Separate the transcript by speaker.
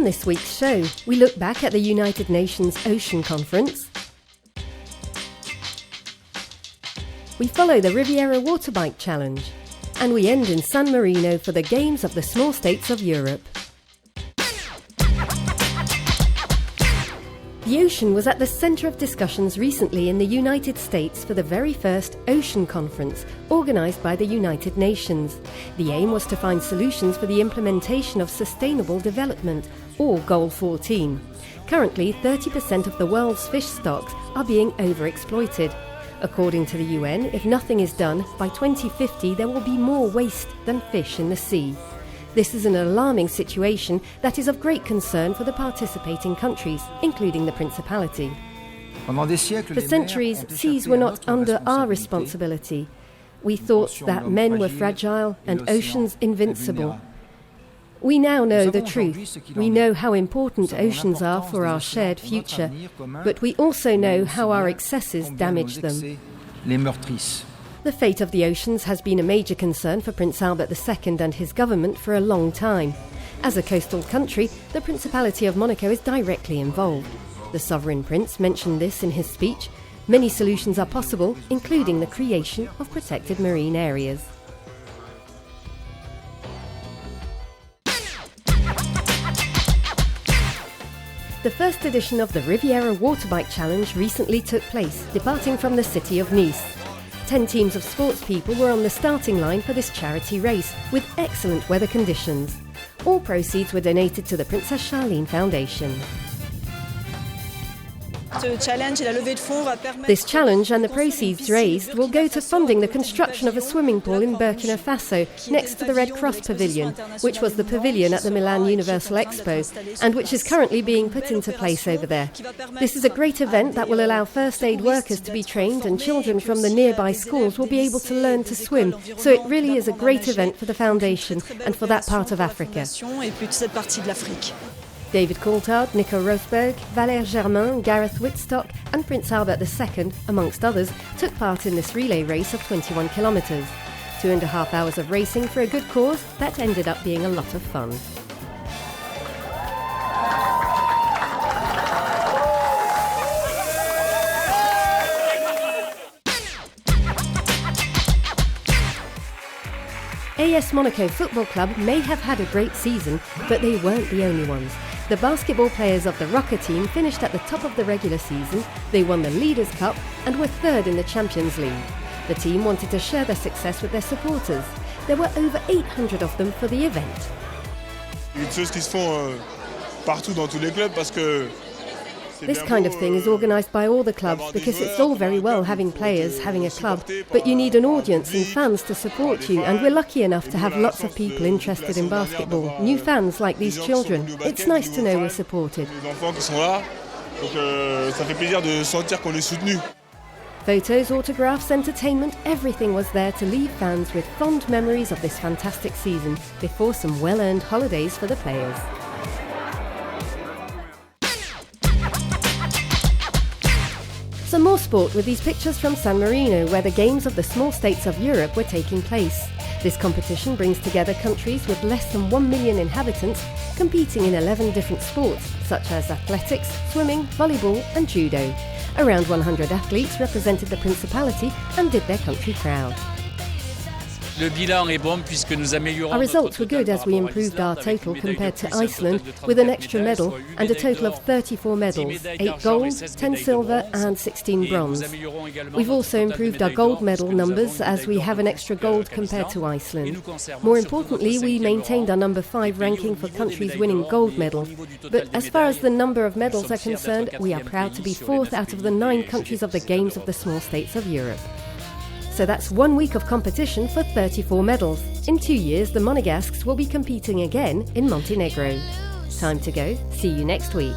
Speaker 1: On this week's show, we look back at the United Nations Ocean Conference. We follow the Riviera Waterbike Challenge. And we end in San Marino for the Games of the Small States of Europe. The ocean was at the centre of discussions recently in the United States for the very first Ocean Conference, organised by the United Nations. The aim was to find solutions for the implementation of sustainable development, or Goal 14. Currently, 30% of the world's fish stocks are being overexploited. According to the UN, if nothing is done, by 2050 there will be more waste than fish in the sea. This is an alarming situation that is of great concern for the participating countries, including the Principality. For centuries, seas were not under our responsibility. We thought that men were fragile and oceans invincible. We now know the truth. We know how important oceans are for our shared future, but we also know how our excesses damage them. The fate of the oceans has been a major concern for Prince Albert II and his government for a long time. As a coastal country, the Principality of Monaco is directly involved. The Sovereign Prince mentioned this in his speech. Many solutions are possible, including the creation of protected marine areas. The first edition of the Riviera Waterbike Challenge recently took place, departing from the city of Nice. 10 teams of sportspeople were on the starting line for this charity race, with excellent weather conditions. All proceeds were donated to the Princess Charlene Foundation. This challenge and the proceeds raised will go to funding the construction of a swimming pool in Burkina Faso, next to the Red Cross Pavilion, which was the pavilion at the Milan Universal Expo, and which is currently being put into place over there. This is a great event that will allow first aid workers to be trained, and children from the nearby schools will be able to learn to swim, so it really is a great event for the foundation and for that part of Africa. David Coulthard, Nico Rosberg, Valère Germain, Gareth Wittstock and Prince Albert II, amongst others, took part in this relay race of 21 kilometres. 2.5 hours of racing for a good cause that ended up being a lot of fun. AS Monaco Football Club may have had a great season, but they weren't the only ones. The basketball players of the Rocker team finished at the top of the regular season, they won the Leaders' Cup and were third in the Champions League. The team wanted to share their success with their supporters. There were over 800 of them for the event. This kind of thing is organised by all the clubs because it's all very well having players, having a club, but you need an audience and fans to support you, and we're lucky enough to have lots of people interested in basketball, new fans like these children. It's nice to know we're supported. Photos, autographs, entertainment, everything was there to leave fans with fond memories of this fantastic season before some well-earned holidays for the players. Some more sport with these pictures from San Marino, where the Games of the Small States of Europe were taking place. This competition brings together countries with less than 1 million inhabitants competing in 11 different sports, such as athletics, swimming, volleyball and judo. Around 100 athletes represented the Principality and did their country proud. Our results were good as we improved our total compared to Iceland with an extra medal and a total of 34 medals, 8 gold, 10 silver and 16 bronze. We've also improved our gold medal numbers as we have an extra gold compared to Iceland. More importantly, we maintained our number 5 ranking for countries winning gold medals. But as far as the number of medals are concerned, we are proud to be 4th out of the 9 countries of the Games of the Small States of Europe. So that's 1 week of competition for 34 medals. In 2 years, the Monegasques will be competing again in Montenegro. Time to go. See you next week.